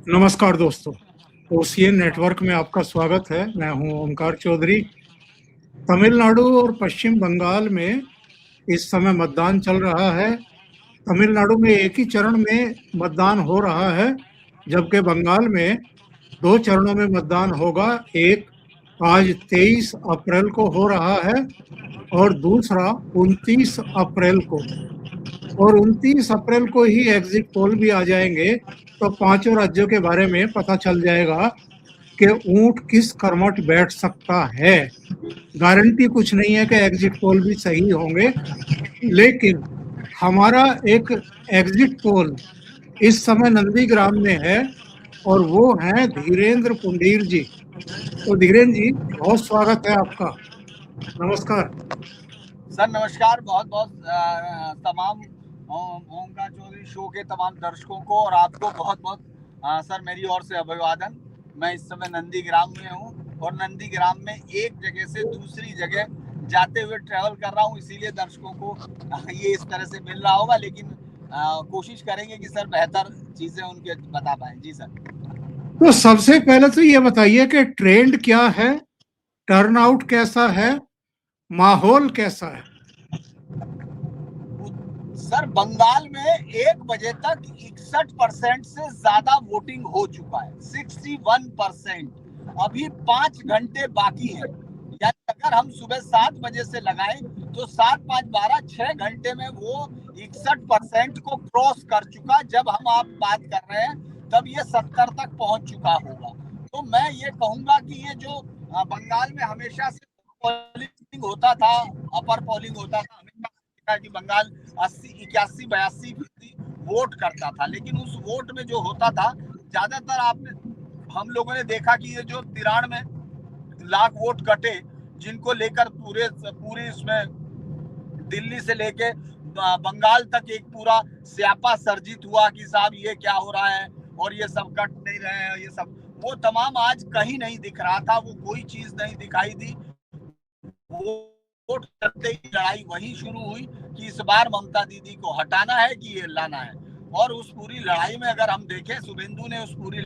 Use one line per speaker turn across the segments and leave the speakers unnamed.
नमस्कार दोस्तों, OCN network में आपका स्वागत है। मैं हूं ओमकार चौधरी। तमिलनाडु और पश्चिम बंगाल में इस समय मतदान चल रहा है। तमिलनाडु में एक ही चरण में मतदान हो रहा है, जबकि बंगाल में 2 चरणों में मतदान होगा। एक आज 23 अप्रैल को हो रहा है और दूसरा 29 अप्रैल को। और 29 अप्रैल को ही एग्जिट पोल भी आ जाएंगे, तो पांचों राज्यों के बारे में पता चल जाएगा कि ऊंट किस कर्मठ बैठ सकता है। गारंटी कुछ नहीं है कि एग्जिट पोल भी सही होंगे, लेकिन हमारा एक एग्जिट पोल इस समय नंदीग्राम में है और वो हैं धीरेन्द्र पुंडीर जी। तो धीरेन्द्र जी, बहुत स्वागत है आपका। नमस्कार
सर। नमस्कार। बहुत बहुत तमाम ओमकार चौधरी शो के तमाम दर्शकों को और आपको बहुत बहुत सर मेरी ओर से अभिवादन। मैं इस समय नंदीग्राम में हूँ और नंदीग्राम में एक जगह से दूसरी जगह जाते हुए ट्रैवल कर रहा हूँ, इसीलिए दर्शकों को ये इस तरह से मिल रहा होगा, लेकिन कोशिश करेंगे कि सर बेहतर चीजें उनके बता पाए। जी सर।
तो सबसे पहले तो ये बताइए कि ट्रेंड क्या है, टर्नआउट कैसा है, माहौल कैसा है?
सर बंगाल में 1 बजे तक 61% से ज्यादा वोटिंग हो चुका है, 61%। अभी 5 घंटे बाकी है, यानी अगर हम सुबह 7 बजे से लगाएं तो 7, 5, 12, 6 घंटे में वो 61% को क्रॉस कर चुका। जब हम आप बात कर रहे हैं तब ये 70 तक पहुंच चुका होगा। तो मैं ये कहूंगा कि ये जो बंगाल में हमेशा से पोलिंग होता था, अपर पोलिंग होता था, हमेशा कि बंगाल 80, 81, 82% वोट करता था, लेकिन उस वोट में जो होता था ज्यादातर आपने हम लोगों ने देखा कि ये जो 93 लाख वोट कटे, जिनको लेकर पूरी इसमें दिल्ली से लेके बंगाल तक एक पूरा स्यापा सर्जित हुआ कि साहब ये क्या हो रहा है और ये सब कट नहीं रहे हैं, ये सब वो तमाम आज कहीं नहीं दिख रहा था। वो कोई चीज नहीं दिखाई दी। वोट करते ही लड़ाई वही शुरू हुई कि इस बार ममता दीदी को हटाना है कि ये लाना है। और उस पूरी लड़ाई में अगर हम देखें, शुभेंदु ने उस पूरी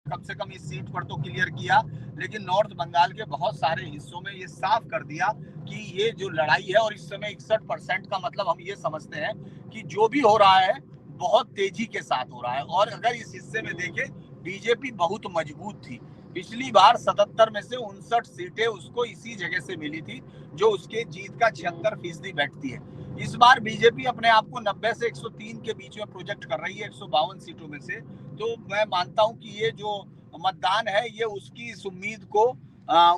कम से कम इस सीट पर तो क्लियर किया, लेकिन नॉर्थ बंगाल के बहुत सारे हिस्सों में ये साफ कर दिया कि ये जो लड़ाई है, और इस समय 61% का मतलब हम ये समझते हैं कि जो भी हो रहा है बहुत तेजी के साथ हो रहा है। और अगर इस हिस्से में देखें, बीजेपी बहुत मजबूत थी। पिछली बार 77 में से 59 सीटें उसको इसी जगह से मिली थी, जो उसके जीत का 76% बैठती है। इस बार बीजेपी अपने आप को 90 से 103 के बीच में प्रोजेक्ट कर रही है, 152 सीटों में से। तो मैं मानता हूं कि ये जो मतदान है ये उसकी इस उम्मीद को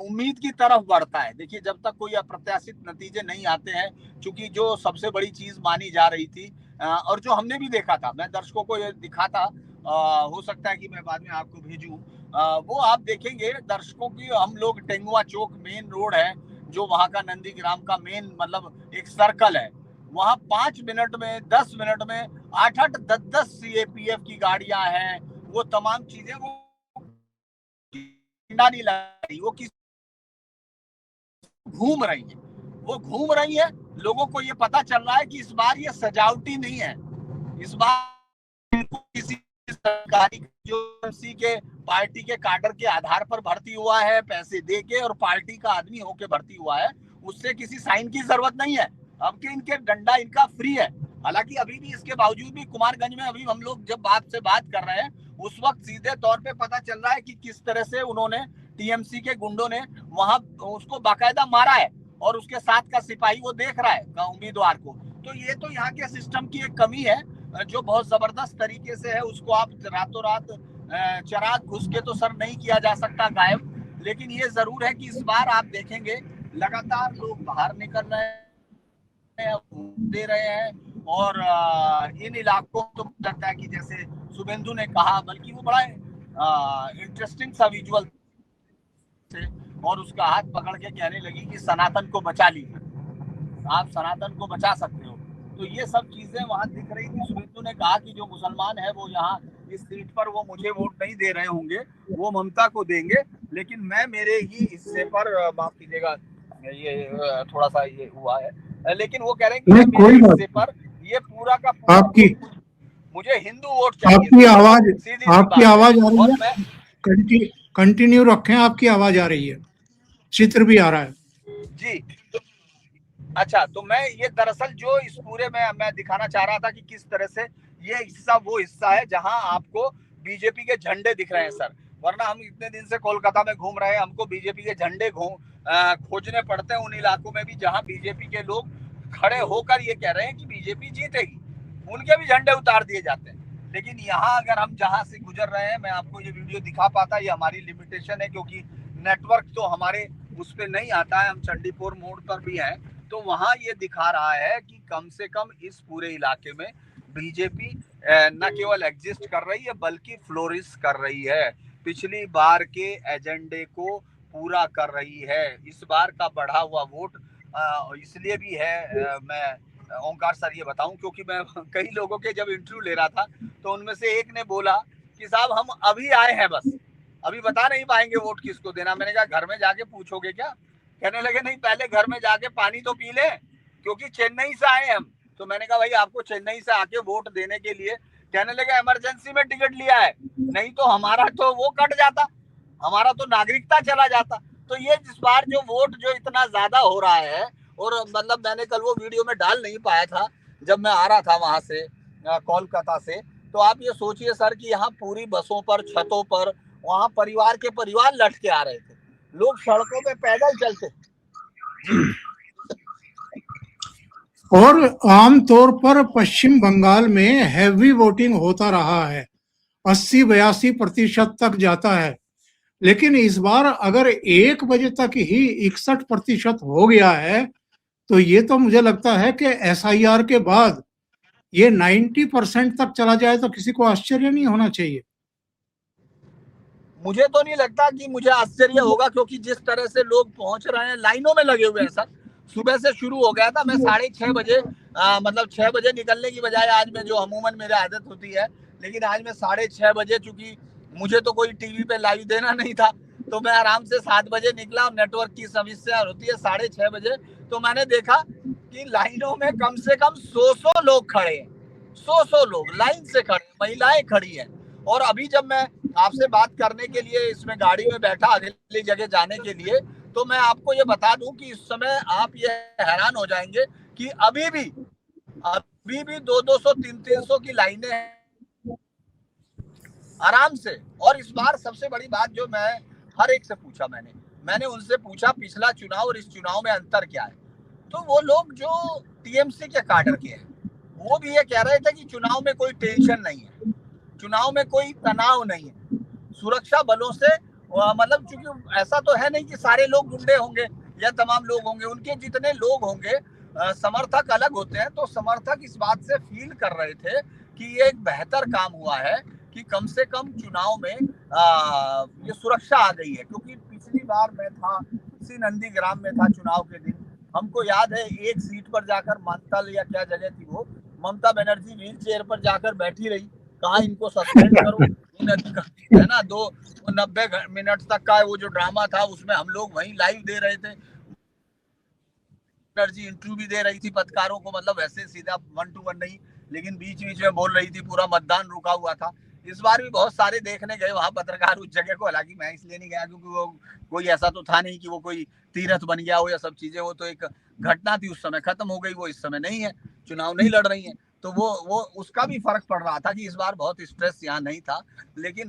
उम्मीद की तरफ बढ़ता है। देखिए, जब तक कोई अप्रत्याशित नतीजे नहीं आते हैं, क्योंकि जो सबसे बड़ी चीज मानी जा रही थी और जो हमने भी देखा था, मैं दर्शकों को ये दिखा था, हो सकता है कि मैं बाद में आपको भेजूं, वो आप देखेंगे दर्शकों की। हम लोग टेंगुआ चौक मेन रोड है, जो वहां का नंदीग्राम का मेन मतलब एक सर्कल है, वहां 5 मिनट में 10 मिनट में 8-8, 10-10 सीएपीएफ की गाड़ियां हैं। वो तमाम चीजें वो नहीं लग रही, वो किस घूम रही है, वो घूम रही है। लोगों को ये पता चल रहा है कि इस बार ये सजावटी नहीं है, इस बार किसी सरकारी जो के पार्टी के काडर के आधार पर भर्ती हुआ है, पैसे दे के और पार्टी का आदमी होके भर्ती हुआ है, उससे किसी साइन की जरूरत नहीं है। अब के इनके डंडा इनका फ्री है। हालांकि अभी भी इसके बावजूद भी कुमारगंज में अभी हम लोग जब बात कर रहे हैं, उस वक्त सीधे तौर पे पता चल रहा है कि किस तरह से उन्होंने टीएमसी के गुंडों ने वहां उसको बाकायदा मारा है और उसके साथ का सिपाही वो देख रहा है उम्मीदवार को। तो ये तो यहाँ के सिस्टम की एक कमी है जो बहुत जबरदस्त तरीके से है। उसको आप रातों रात चराग घुस के तो सर नहीं किया जा सकता गायब, लेकिन ये जरूर है कि इस बार आप देखेंगे लगातार लोग बाहर निकल रहे हैं, दे रहे हैं। और इन इलाकों तो लगता है कि जैसे शुभेंदु ने कहा, बल्कि वो बड़ा इंटरेस्टिंग सा विजुअल थे और उसका हाथ पकड़ के कहने लगी कि सनातन को बचा लीजिए, आप सनातन को बचा सकते हो। तो ये सब चीजें वहां दिख रही थी। शुभेंदु ने कहा कि जो मुसलमान है वो यहाँ इस सीट पर वो मुझे वोट नहीं दे रहे होंगे, वो ममता को देंगे, लेकिन मैं मेरे ही हिस्से पर माफ कीजिएगा ये थोड़ा सा ये हुआ है, लेकिन वो कह रहे हैं कि मेरे हिस्से पर ये पूरा का पूरा
आपकी
मुझे हिंदू वोट चाहिए।
आपकी आवाज
सीधी सी
आपकी
बात
आवाज आ
और
रही
मैं
है, कंटिन्यू रखें, आपकी आवाज आ रही है, चित्र भी आ रहा है।
जी तो अच्छा, तो मैं ये दरअसल जो इस पूरे में मैं दिखाना चाह रहा था कि किस तरह से ये हिस्सा वो हिस्सा है जहां आपको बीजेपी के झंडे दिख रहे हैं सर, वरना हम इतने दिन से कोलकाता में घूम रहे हैं, हमको बीजेपी के झंडे खोजने पड़ते हैं उन इलाकों में भी जहां बीजेपी के लोग खड़े होकर ये कह रहे हैं कि बीजेपी जीतेगी, उनके भी झंडे उतार दिए जाते हैं। लेकिन यहाँ अगर हम जहां से गुजर रहे हैं, मैं आपको ये वीडियो दिखा पाता, ये हमारी लिमिटेशन है क्योंकि नेटवर्क तो हमारे उस पर नहीं आता है, हम चंडीपुर मोड़ पर भी हैं, तो वहां ये दिखा रहा है कि कम से कम इस पूरे इलाके में बीजेपी न केवल एग्जिस्ट कर रही है बल्कि फ्लोरिश कर रही है, पिछली बार के एजेंडे को पूरा कर रही है। इस बार का बढ़ा हुआ वोट इसलिए भी है, मैं ओंकार सर ये बताऊं क्योंकि मैं कई लोगों के जब इंटरव्यू ले रहा था तो उनमें से एक ने बोला कि साहब हम अभी आए हैं, बस अभी बता नहीं पाएंगे वोट किसको देना। मैंने कहा घर में जाके पूछोगे क्या? कहने लगे नहीं, पहले घर में जाके पानी तो पी ले क्योंकि चेन्नई से आए हम। तो मैंने कहा भाई आपको चेन्नई से आके वोट देने के लिए, कहने लगे इमरजेंसी में टिकट लिया है, नहीं तो हमारा तो वो कट जाता, हमारा तो नागरिकता चला जाता। तो ये इस बार जो वोट जो इतना ज्यादा हो रहा है, और मतलब मैंने कल वो वीडियो में डाल नहीं पाया था जब मैं आ रहा था वहां से कोलकाता से, तो आप ये सोचिए सर कि यहाँ पूरी बसों पर, छतों पर, वहां परिवार के परिवार लटके आ रहे थे, लोग सड़कों पे पैदल चलते।
और आमतौर पर पश्चिम बंगाल में हैवी वोटिंग होता रहा है, 80-82% तक जाता है, लेकिन इस बार अगर 1 बजे तक ही 61% हो गया है तो ये तो मुझे लगता है कि SIR के बाद ये 90% तक चला जाए तो किसी को आश्चर्य नहीं होना चाहिए।
मुझे तो नहीं लगता कि मुझे आश्चर्य होगा, क्योंकि जिस तरह से लोग पहुंच रहे हैं, लाइनों में लगे हुए हैं सर। सुबह से शुरू हो गया था, मैं 6:30 बजे मतलब 6 बजे निकलने की बजाय आज में, जो अमूमन मेरी आदत होती है, लेकिन आज मैं 6:30 बजे, चूंकि मुझे तो कोई टीवी पे लाइव देना नहीं था, तो मैं आराम से 7 बजे निकला। नेटवर्क की समस्या होती है 6:30 बजे, तो मैंने देखा कि लाइनों में कम से कम 100 लोग खड़े हैं, 100 लोग लाइन से खड़े, महिलाएं खड़ी हैं। और अभी जब मैं आपसे बात करने के लिए इसमें गाड़ी में बैठा अगली जगह जाने के लिए, तो मैं आपको ये बता दूं कि इस समय आप ये हैरान हो जाएंगे कि अभी भी 200-200, 300 की लाइनें हैं आराम से। और इस बार सबसे बड़ी बात जो मैं हर एक से पूछा, मैंने उनसे पूछा पिछला चुनाव और इस चुनाव में अंतर क्या है, तो वो लोग जो टीएमसी के कैडर के हैं वो भी ये कह रहे थे कि चुनाव में कोई टेंशन नहीं है, चुनाव में कोई तनाव नहीं है, सुरक्षा बलों से, मतलब चूंकि ऐसा तो है नहीं कि सारे लोग गुंडे होंगे या तमाम लोग होंगे, उनके जितने लोग होंगे, समर्थक अलग होते हैं, तो समर्थक इस बात से फील कर रहे थे कि ये एक बेहतर काम हुआ है कि कम से कम चुनाव में ये सुरक्षा आ गई है। क्योंकि पिछली बार मैं था इसी नंदीग्राम में था चुनाव के दिन, हमको याद है एक सीट पर जाकर मानतल या क्या जगह थी वो, ममता बनर्जी व्हील चेयर पर जाकर बैठी रही, कहा इनको सस्पेंड करो, है ना। 90 मिनट तक का वो जो ड्रामा था उसमें हम लोग वहीं लाइव दे रहे थे, बनर्जी इंटरव्यू भी दे रही थी पत्रकारों को, मतलब वैसे सीधा 1 to 1 नहीं, लेकिन बीच बीच में बोल रही थी, पूरा मतदान रुका हुआ था। इस बार भी बहुत सारे देखने गए वहां पत्रकार उस जगह को, हालांकि मैं इसलिए नहीं गया क्योंकि वो कोई ऐसा तो था नहीं कि वो कोई तीर्थ बन गया हो या सब चीजें, वो तो एक घटना थी, उस समय खत्म हो गई, वो इस समय नहीं है, चुनाव नहीं लड़ रही है, तो वो उसका भी फर्क पड़ रहा था कि इस बार बहुत स्ट्रेस यहाँ नहीं था। लेकिन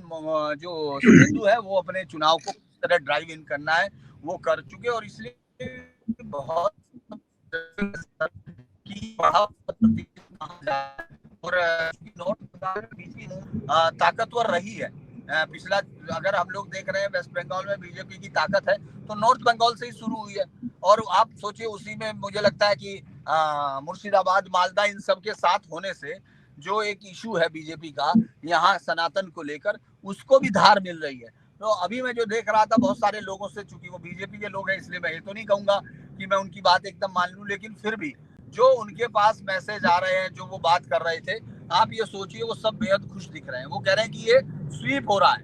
जो शुभेंदु है वो अपने चुनाव को किस तरह ड्राइव इन करना है वो कर चुके, और इसलिए बहुत और ताकतवर रही है पिछला, अगर हम लोग देख रहे हैं वेस्ट बंगाल में बीजेपी की ताकत है तो नॉर्थ बंगाल से ही शुरू हुई है। और आप सोचिए उसी में मुझे लगता है कि मुर्शिदाबाद, मालदा, इन सब के साथ होने से जो एक इशू है बीजेपी का यहाँ सनातन को लेकर, उसको भी धार मिल रही है। तो अभी मैं जो देख रहा था बहुत सारे लोगों से, चूंकि वो बीजेपी के लोग हैं इसलिए मैं ये तो नहीं कहूंगा कि मैं उनकी बात एकदम मान लूं, लेकिन फिर भी जो उनके पास मैसेज आ रहे हैं, जो वो बात कर रहे थे, आप ये सोचिए वो सब बेहद खुश दिख रहे हैं। वो कह रहे हैं कि ये स्वीप हो रहा है,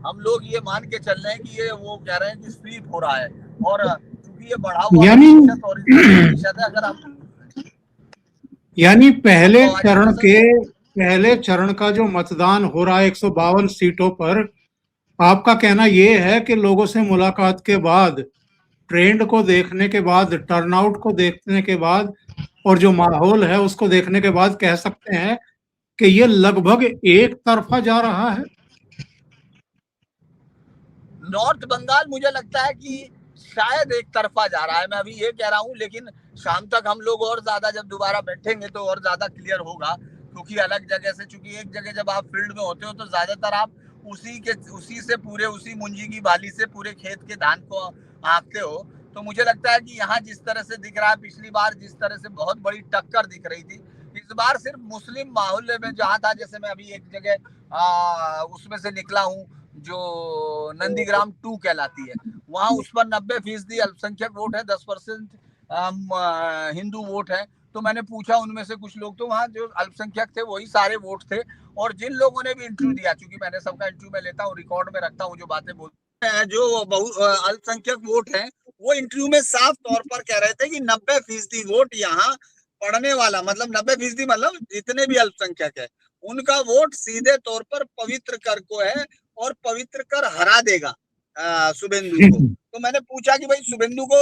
हम लोग ये मान के चल रहे हैं कि ये, वो कह रहे हैं कि स्वीप हो रहा है। और चूंकि ये बढ़ा हुआ
यानी पहले चरण के पहले चरण का जो मतदान हो रहा है 152 सीटों पर, आपका कहना ये है कि लोगों से मुलाकात के बाद, ट्रेंड को देखने के बाद, टर्नआउट को देखने के बाद और जो माहौल है उसको देखने के बाद कह सकते हैं कि ये लगभग एक तरफा जा रहा है?
नॉर्थ बंगाल मुझे लगता है कि शायद एक तरफा जा रहा है, मैं अभी ये कह रहा हूँ, लेकिन शाम तक हम लोग और ज्यादा जब दोबारा बैठेंगे तो और ज्यादा क्लियर होगा। क्योंकि अलग जगह से, चूंकि एक जगह जब आप फील्ड में होते हो तो ज्यादातर आप उसी से पूरे उसी मुंजी की बाली से पूरे खेत के धान को आंकते हो। तो मुझे लगता है कि यहाँ जिस तरह से दिख रहा है, पिछली बार जिस तरह से बहुत बड़ी टक्कर दिख रही थी, इस बार सिर्फ मुस्लिम माहौल में जहाँ था, जैसे मैं अभी एक जगह उसमें से निकला हूँ जो नंदीग्राम 2 कहलाती है, वहां उस पर 90% अल्पसंख्यक वोट है, 10% हिंदू वोट है। तो मैंने पूछा उनमें से कुछ लोग, तो वहाँ जो अल्पसंख्यक थे वही सारे वोट थे। और जिन लोगों ने भी इंटरव्यू दिया, क्योंकि मैंने सबका इंटरव्यू में लेता हूँ, रिकॉर्ड में रखता हूँ जो बातें बोलते हैं, जो अल्पसंख्यक वोट है, वो इंटरव्यू में साफ तौर पर कह रहे थे कि 90% वोट यहाँ पढ़ने वाला, मतलब 90% मतलब जितने भी अल्पसंख्यक है उनका वोट सीधे तौर पर पवित्र कर को है और पवित्र कर हरा देगा शुभेंदु को। तो मैंने पूछा कि भाई शुभेंदु को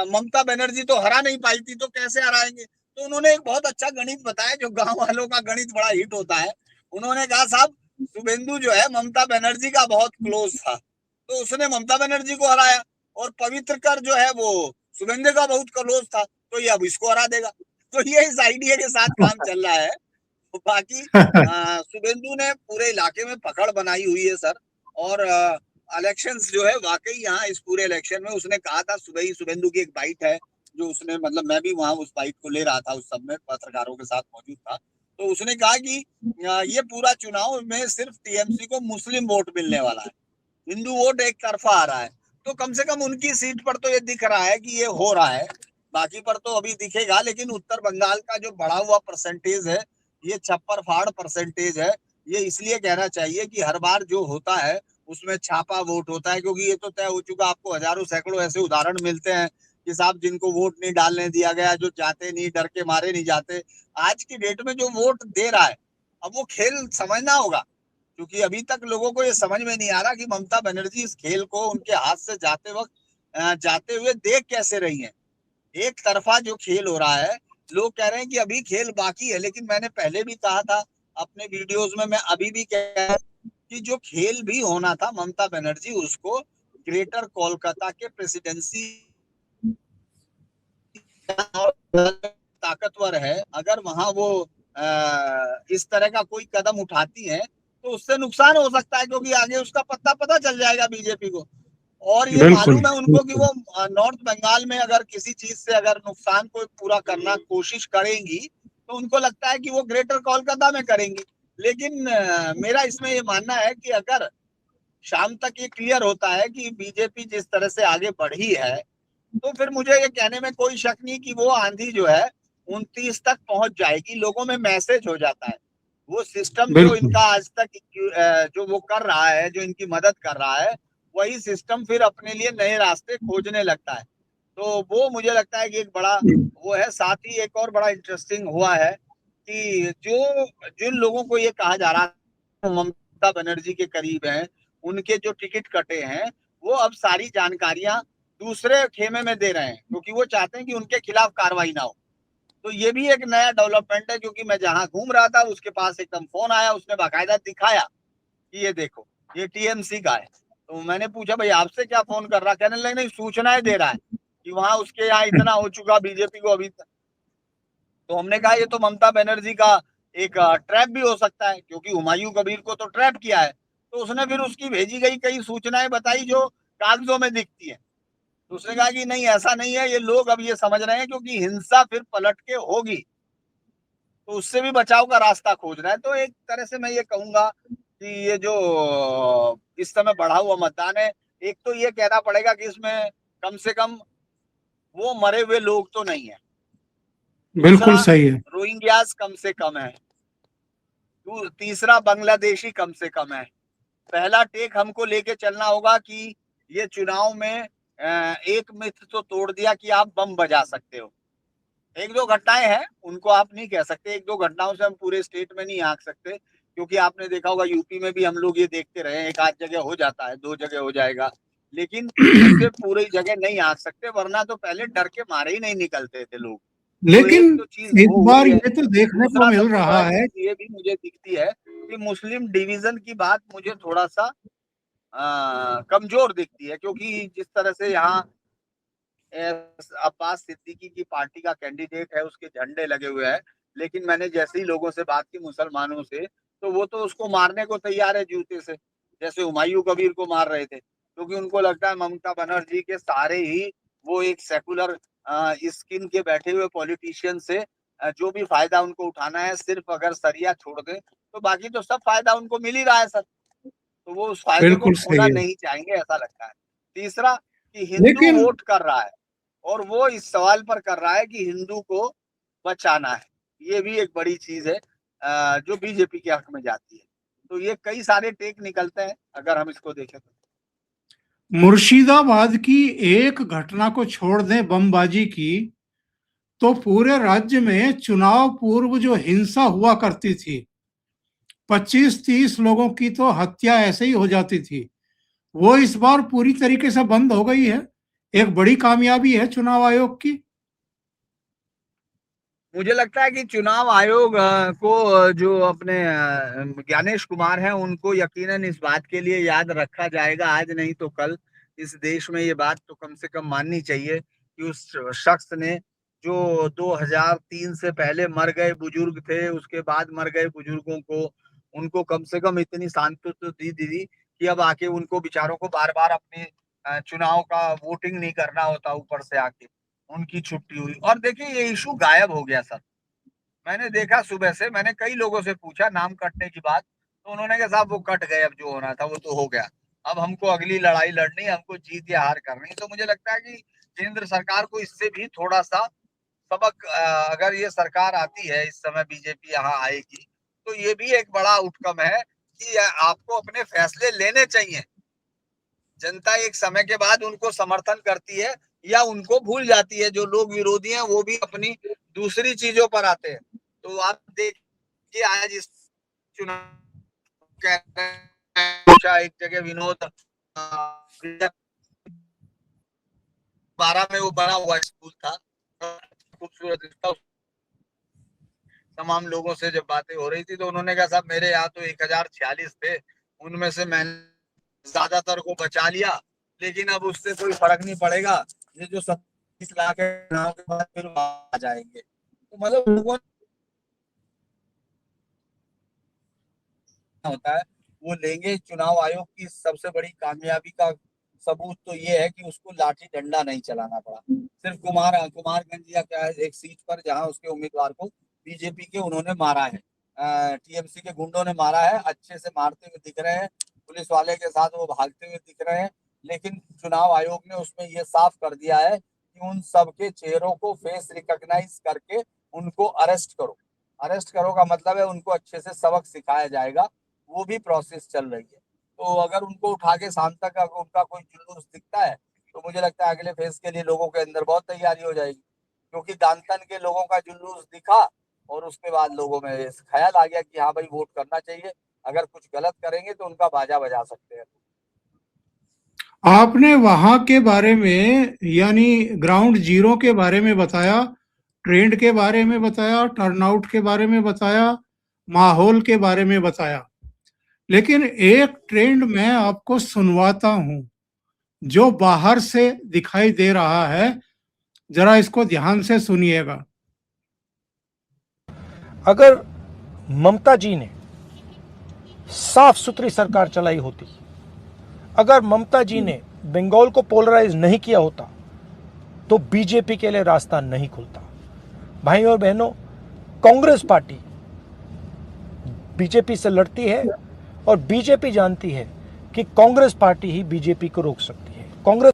ममता बनर्जी तो हरा नहीं पाई थी, तो कैसे हराएंगे? तो उन्होंने एक बहुत अच्छा गणित बताया, जो गांव वालों का गणित बड़ा हिट होता है। उन्होंने कहा, साहब शुभेंदु जो है ममता बनर्जी का बहुत क्लोज था, तो उसने ममता बनर्जी को हराया, और पवित्र कर जो है वो शुभेंदु का बहुत क्लोज था, तो ये अब इसको हरा देगा। तो ये इस आइडिया के साथ काम चल रहा है। तो बाकी शुभेंदु ने पूरे इलाके में पकड़ बनाई हुई है सर। और इलेक्शंस जो है वाकई यहाँ इस पूरे इलेक्शन में, उसने कहा था सुबह ही, शुभेंदु की एक बाइट है जो उसने, मतलब मैं भी वहां उस बाइट को ले रहा था, उस सब में पत्रकारों के साथ मौजूद था। तो उसने कहा कि ये पूरा चुनाव में सिर्फ टीएमसी को मुस्लिम वोट मिलने वाला है, हिंदू वोट एक तरफा आ रहा है। तो कम से कम उनकी सीट पर तो ये दिख रहा है कि ये हो रहा है, बाकी पर तो अभी दिखेगा। लेकिन उत्तर बंगाल का जो बढ़ा हुआ परसेंटेज है, ये छप्पर फाड़ परसेंटेज है। ये इसलिए कहना चाहिए कि हर बार जो होता है उसमें छापा वोट होता है, क्योंकि ये तो तय हो चुका, आपको हजारों सैकड़ों ऐसे उदाहरण मिलते हैं कि साहब जिनको वोट नहीं डालने दिया गया, जो जाते नहीं, डर के मारे नहीं जाते। आज की डेट में जो वोट दे रहा है, अब वो खेल समझना होगा, क्योंकि अभी तक लोगों को ये समझ में नहीं आ रहा कि ममता बनर्जी इस खेल को उनके हाथ से जाते वक्त जाते हुए देख कैसे रही है। एक तरफा जो खेल हो रहा है, लोग कह रहे हैं कि अभी खेल बाकी है, लेकिन मैंने पहले भी कहा था अपने वीडियोस में, मैं अभी भी कह रहा हूं कि जो खेल भी होना था, ममता बनर्जी उसको ग्रेटर कोलकाता के प्रेसिडेंसी ताकतवर है, अगर वहां वो इस तरह का कोई कदम उठाती है तो उससे नुकसान हो सकता है, क्योंकि आगे उसका पता चल जाएगा बीजेपी को। और ये
बिल्कुल,
मालूम है उनको कि वो नॉर्थ बंगाल में अगर किसी चीज से अगर नुकसान को पूरा करना कोशिश करेंगी, तो उनको लगता है कि वो ग्रेटर कोलकाता में करेंगी। लेकिन मेरा इसमें ये मानना है कि अगर शाम तक ये क्लियर होता है कि बीजेपी जिस तरह से आगे बढ़ी है, तो फिर मुझे ये कहने में कोई शक नहीं कि वो आंधी जो है 29 तक पहुंच जाएगी। लोगों में मैसेज हो जाता है, वो सिस्टम जो
बिल्कुल।
इनका आज तक जो वो कर रहा है, जो इनकी मदद कर रहा है, वही सिस्टम फिर अपने लिए नए रास्ते खोजने लगता है। तो वो मुझे लगता है कि एक बड़ा वो है। साथ ही एक और बड़ा इंटरेस्टिंग हुआ है कि जो जिन लोगों को ये कहा जा रहा है ममता बनर्जी के करीब हैं, उनके जो टिकट कटे हैं, वो अब सारी जानकारियां दूसरे खेमे में दे रहे हैं, क्योंकि वो चाहते हैं कि उनके खिलाफ कार्रवाई ना हो। तो ये भी एक नया डेवलपमेंट है, क्योंकि मैं जहां घूम रहा था उसके पास एकदम फोन आया, उसने बाकायदा दिखाया कि ये देखो, ये टीएमसी का है। तो मैंने पूछा, भाई आपसे क्या फोन कर रहा? कहने लगे, नहीं सूचनाएं दे रहा है कि वहां उसके यहाँ इतना हो चुका बीजेपी को अभी तक। तो हमने कहा ये तो ममता बनर्जी का एक ट्रैप भी हो सकता है, क्योंकि हुमायूं कबीर को तो ट्रैप किया है। तो उसने फिर उसकी भेजी गई कई सूचनाएं बताई जो कागजों में दिखती है। तो उसने कहा कि नहीं, ऐसा नहीं है, ये लोग अब ये समझ रहे हैं, क्योंकि हिंसा फिर पलट के होगी, तो उससे भी बचाव का रास्ता खोज रहा है। तो एक तरह से मैं ये कहूंगा कि ये जो इस समय बढ़ा हुआ मतदान है, एक तो ये कहना पड़ेगा कि इसमें कम से कम वो मरे हुए लोग तो नहीं है। दूसरा,
बिल्कुल सही है।
रोहिंग्यास कम से कम है। तीसरा, बांग्लादेशी कम से कम है। पहला टेक हमको लेके चलना होगा कि ये चुनाव में एक मिथ तो तोड़ दिया कि आप बम बजा सकते हो। एक दो घटनाएं हैं, उनको आप नहीं कह सकते, एक दो घटनाओं से हम पूरे स्टेट में नहीं आंक सकते, क्योंकि आपने देखा होगा यूपी में भी हम लोग ये देखते रहे हैं, एक आध जगह हो जाता है, दो जगह हो जाएगा, लेकिन ऐसे पूरी जगह नहीं आंक सकते, वरना तो पहले डर के मारे ही नहीं निकलते थे लोग। तो
लेकिन
एक तो चीज
इस
वो
बार
हुई है।
ये तो देखने को
दूसरा
मिल
सबसे बड़ा
रहा है।
चीज ये भी मुझे दिखती है कि मुस्लिम डिवीजन की बात मुझे थोड़ा सा कमजोर दिखती है, क्योंकि जिस तरह से यहाँ अब्बास सिद्दीकी की पार्टी का कैंडिडेट है, उसके झंडे लगे हुए हैं, लेकिन मैंने जैसे ही लोगों से बात की मुसलमानों से, तो वो तो उसको मारने को तैयार है जूते से, जैसे हुमायूं कबीर को मार रहे थे, क्योंकि उनको लगता है ममता बनर्जी के सारे ही वो एक सेकुलर स्किन के बैठे हुए पॉलिटिशियन से जो भी फायदा उनको उठाना है, सिर्फ अगर सरिया छोड़ दें तो बाकी तो सब फायदा उनको मिल ही रहा है सर, तो वो उस फायदे को
बिल्कुल
खोना
सही है।
नहीं चाहेंगे, ऐसा लगता है। तीसरा कि हिंदू
लेकिन
वोट कर रहा है, और वो इस सवाल पर कर रहा है कि हिंदू को बचाना है, ये भी एक बड़ी चीज है जो बीजेपी के हक में जाती है। तो ये कई सारे टेक निकलते हैं अगर हम इसको देखें तो।
मुर्शिदाबाद की एक घटना को छोड़ दें, बमबाजी की, तो पूरे राज्य में चुनाव पूर्व जो हिंसा हुआ करती थी, 25-30 लोगों की तो हत्या ऐसे ही हो जाती थी, वो इस बार पूरी तरीके से बंद हो गई है। एक बड़ी कामयाबी है चुनाव आयोग की।
मुझे लगता है कि चुनाव आयोग को जो अपने ज्ञानेश कुमार हैं, उनको यकीनन इस बात के लिए याद रखा जाएगा, आज नहीं तो कल। इस देश में ये बात तो कम से कम माननी चाहिए कि उस शख्स ने जो 2003 से पहले मर गए बुजुर्ग थे, उसके बाद मर गए बुजुर्गों को, उनको कम से कम इतनी सांत्वना तो दी कि अब आके उनको बेचारों को बार बार अपने चुनाव का वोटिंग नहीं करना होता, ऊपर से आके उनकी छुट्टी हुई। और देखिए ये इशू गायब हो गया सर, मैंने देखा सुबह से, मैंने कई लोगों से पूछा नाम कटने की बात, तो उन्होंने कहा साहब वो कट गए, अब जो होना था वो तो हो गया, अब हमको अगली लड़ाई लड़नी, हमको जीत या हार करनी। तो मुझे लगता है कि केंद्र सरकार को इससे भी थोड़ा सा सबक, अगर ये सरकार आती है इस समय, बीजेपी यहाँ आएगी, तो ये भी एक बड़ा आउटकम है कि आपको अपने फैसले लेने चाहिए। जनता एक समय के बाद उनको समर्थन करती है या उनको भूल जाती है, जो लोग विरोधी हैं वो भी अपनी दूसरी चीजों पर आते हैं। तो आप देखिए आज इस चुनाव एक जगह विनोद 12 में वो बना हुआ स्कूल था, खूबसूरत था, तमाम लोगों से जब बातें हो रही थी तो उन्होंने कहा साहब मेरे यहाँ तो 1046 थे, उनमें से मैंने ज्यादातर को बचा लिया, लेकिन अब उससे कोई फर्क नहीं पड़ेगा, ये जो 27 लाख है चुनाव के बाद फिर आ जाएंगे। तो मतलब लोगों होता है वो लेंगे। चुनाव आयोग की सबसे बड़ी कामयाबी का सबूत तो ये है कि उसको लाठी डंडा नहीं चलाना पड़ा, सिर्फ कुमारगंज या क्या है एक सीट पर जहां उसके उम्मीदवार को बीजेपी के उन्होंने मारा है, टीएमसी के गुंडों ने मारा है, अच्छे से मारते हुए दिख रहे हैं, पुलिस वाले के साथ वो भागते हुए दिख रहे हैं, लेकिन चुनाव आयोग ने उसमें ये साफ कर दिया है कि उन सबके चेहरों को फेस रिकॉग्नाइज करके उनको अरेस्ट करो। अरेस्ट करो का मतलब है उनको अच्छे से सबक सिखाया जाएगा, वो भी प्रोसेस चल रही है। तो अगर उनको उठा के शाम तक अगर उनका कोई जुलूस दिखता है तो मुझे लगता है अगले फेज के लिए लोगों के अंदर बहुत तैयारी हो जाएगी, क्योंकि दानतन के लोगों का जुलूस दिखा और उसके बाद लोगों में ख्याल आ गया कि हाँ भाई वोट करना चाहिए, अगर कुछ गलत करेंगे तो उनका बाजा बजा सकते हैं।
आपने वहां के बारे में, यानी ग्राउंड जीरो के बारे में बताया, ट्रेंड के बारे में बताया, टर्नआउट के बारे में बताया, माहौल के बारे में बताया, लेकिन एक ट्रेंड मैं आपको सुनवाता हूं जो बाहर से दिखाई दे रहा है, जरा इसको ध्यान से सुनिएगा।
अगर ममता जी ने साफ सुथरी सरकार चलाई होती, अगर ममता जी ने बंगाल को पोलराइज नहीं किया होता तो बीजेपी के लिए रास्ता नहीं खुलता। भाई और बहनों, कांग्रेस पार्टी बीजेपी से लड़ती है और बीजेपी जानती है कि कांग्रेस पार्टी ही बीजेपी को रोक सकती है। कांग्रेस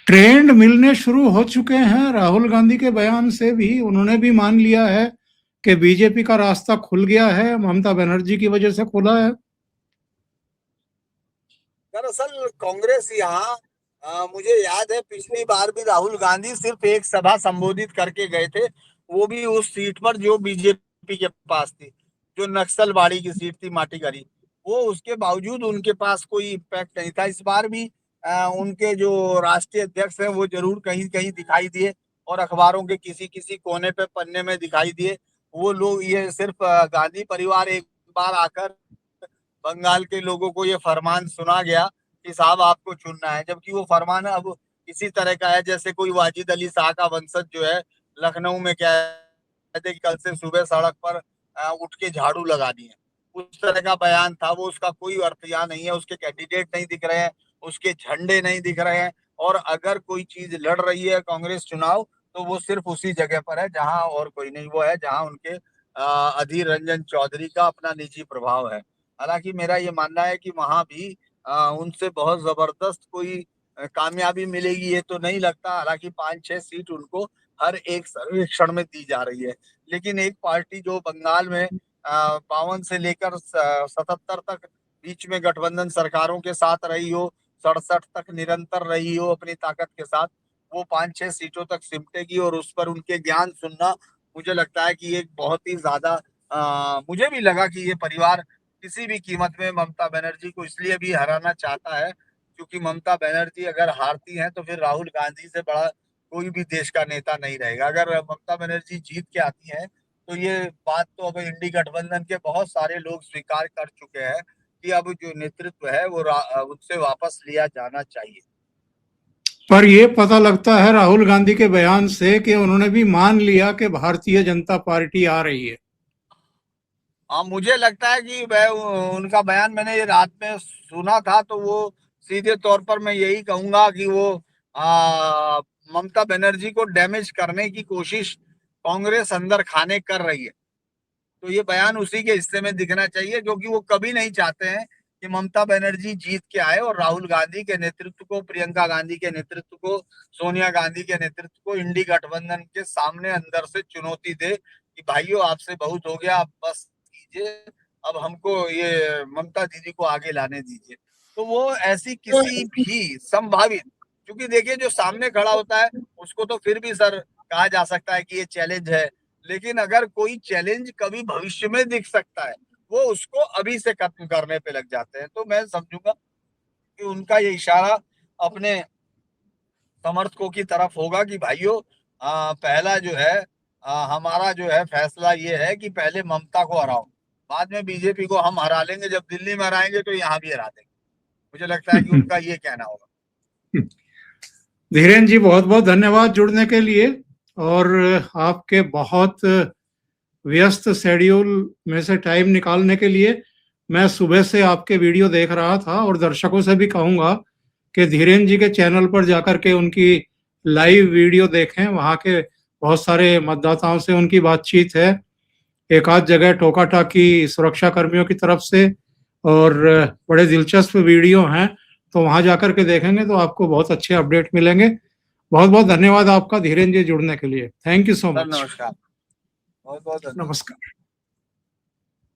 ट्रेंड मिलने शुरू हो चुके हैं, राहुल गांधी के बयान से भी उन्होंने भी मान लिया है कि बीजेपी का रास्ता खुल गया है, ममता बनर्जी की वजह से खुला है।
दरअसल कांग्रेस यहाँ मुझे याद है पिछली बार भी राहुल गांधी सिर्फ एक सभा संबोधित करके गए थे, वो भी उस सीट पर जो बीजेपी के पास थी, जो नक्सलवाड़ी की सीट थी माटीगरी। वो उसके बावजूद उनके पास कोई इम्पैक्ट नहीं था। इस बार भी उनके जो राष्ट्रीय अध्यक्ष हैं वो जरूर कहीं कहीं दिखाई दिए और अखबारों के किसी किसी कोने पे पन्ने में दिखाई दिए। वो लोग ये सिर्फ गांधी परिवार एक बार आकर बंगाल के लोगों को ये फरमान सुना गया कि साहब आपको चुनना है, जबकि वो फरमान अब इसी तरह का है जैसे कोई वाजिद अली शाह का वंशज जो है लखनऊ में कहते कि कल से सुबह सड़क पर उठ के झाड़ू लगानी है, उस तरह का बयान था वो। उसका कोई अर्थ यहाँ नहीं है, उसके कैंडिडेट नहीं दिख रहे हैं, उसके झंडे नहीं दिख रहे हैं। और अगर कोई चीज लड़ रही है कांग्रेस चुनाव तो वो सिर्फ उसी जगह पर है जहां और कोई नहीं, वो है जहां उनके अधीर रंजन चौधरी का अपना निजी प्रभाव है। हालांकि मेरा ये मानना है कि वहां भी उनसे बहुत जबरदस्त कोई कामयाबी मिलेगी ये तो नहीं लगता। हालांकि 5-6 सीट उनको हर एक सर्वेक्षण में दी जा रही है, लेकिन एक पार्टी जो बंगाल में 52 से लेकर 77 तक बीच में गठबंधन सरकारों के साथ रही हो, 67 तक निरंतर रही हो अपनी ताकत के साथ, वो 5-6 सीटों तक सिमटेगी। और उस पर उनके ज्ञान सुनना मुझे लगता है कि एक बहुत ही ज्यादा मुझे भी लगा कि ये परिवार किसी भी कीमत में ममता बनर्जी को इसलिए भी हराना चाहता है क्योंकि ममता बनर्जी अगर हारती हैं तो फिर राहुल गांधी से बड़ा कोई भी देश का नेता नहीं रहेगा। अगर ममता बनर्जी जीत के आती हैं तो ये बात तो अब इंडी गठबंधन के बहुत सारे लोग स्वीकार कर चुके हैं कि अब जो नेतृत्व है वो उससे वापस लिया जाना चाहिए।
पर ये पता लगता है राहुल गांधी के बयान से कि उन्होंने भी मान लिया कि भारतीय जनता पार्टी आ रही है।
हाँ, मुझे लगता है कि वह उनका बयान मैंने ये रात में सुना था, तो वो सीधे तौर पर मैं यही कहूंगा कि वो ममता बनर्जी को डैमेज करने की कोशिश कांग्रेस अंदर खाने कर रही है। तो ये बयान उसी के हिस्से में दिखना चाहिए, क्योंकि वो कभी नहीं चाहते हैं कि ममता बनर्जी जीत के आए और राहुल गांधी के नेतृत्व को, प्रियंका गांधी के नेतृत्व को, सोनिया गांधी के नेतृत्व को इंडी गठबंधन के सामने अंदर से चुनौती दे कि भाइयों आपसे बहुत हो गया, आप बस कीजिए, अब हमको ये ममता दीदी को आगे लाने दीजिए। तो वो ऐसी किसी भी संभावित, क्योंकि देखिए जो सामने खड़ा होता है उसको तो फिर भी सर कहा जा सकता है कि ये चैलेंज है, लेकिन अगर कोई चैलेंज कभी भविष्य में दिख सकता है वो उसको अभी से खत्म करने पे लग जाते हैं। तो मैं समझूंगा कि उनका ये इशारा अपने समर्थकों की तरफ होगा कि भाइयों पहला जो है हमारा जो है फैसला ये है कि पहले ममता को हराओ, बाद में बीजेपी को हम हरा लेंगे, जब दिल्ली में हराएंगे तो यहाँ भी हरा देंगे। मुझे लगता है कि उनका ये कहना होगा।
धीरेन जी बहुत बहुत धन्यवाद जुड़ने के लिए और आपके बहुत व्यस्त शेड्यूल में से टाइम निकालने के लिए। मैं सुबह से आपके वीडियो देख रहा था और दर्शकों से भी कहूंगा कि धीरेन जी के चैनल पर जाकर के उनकी लाइव वीडियो देखें। वहाँ के बहुत सारे मतदाताओं से उनकी बातचीत है, एक आध जगह टोका टाकी सुरक्षा कर्मियों की तरफ से, और बड़े दिलचस्प वीडियो हैं। तो वहाँ जाकर के देखेंगे तो आपको बहुत अच्छे अपडेट मिलेंगे। बहुत बहुत धन्यवाद आपका धीरेन जी जुड़ने के लिए। Thank you so much.
नमस्कार, बहुत बहुत
नमस्कार।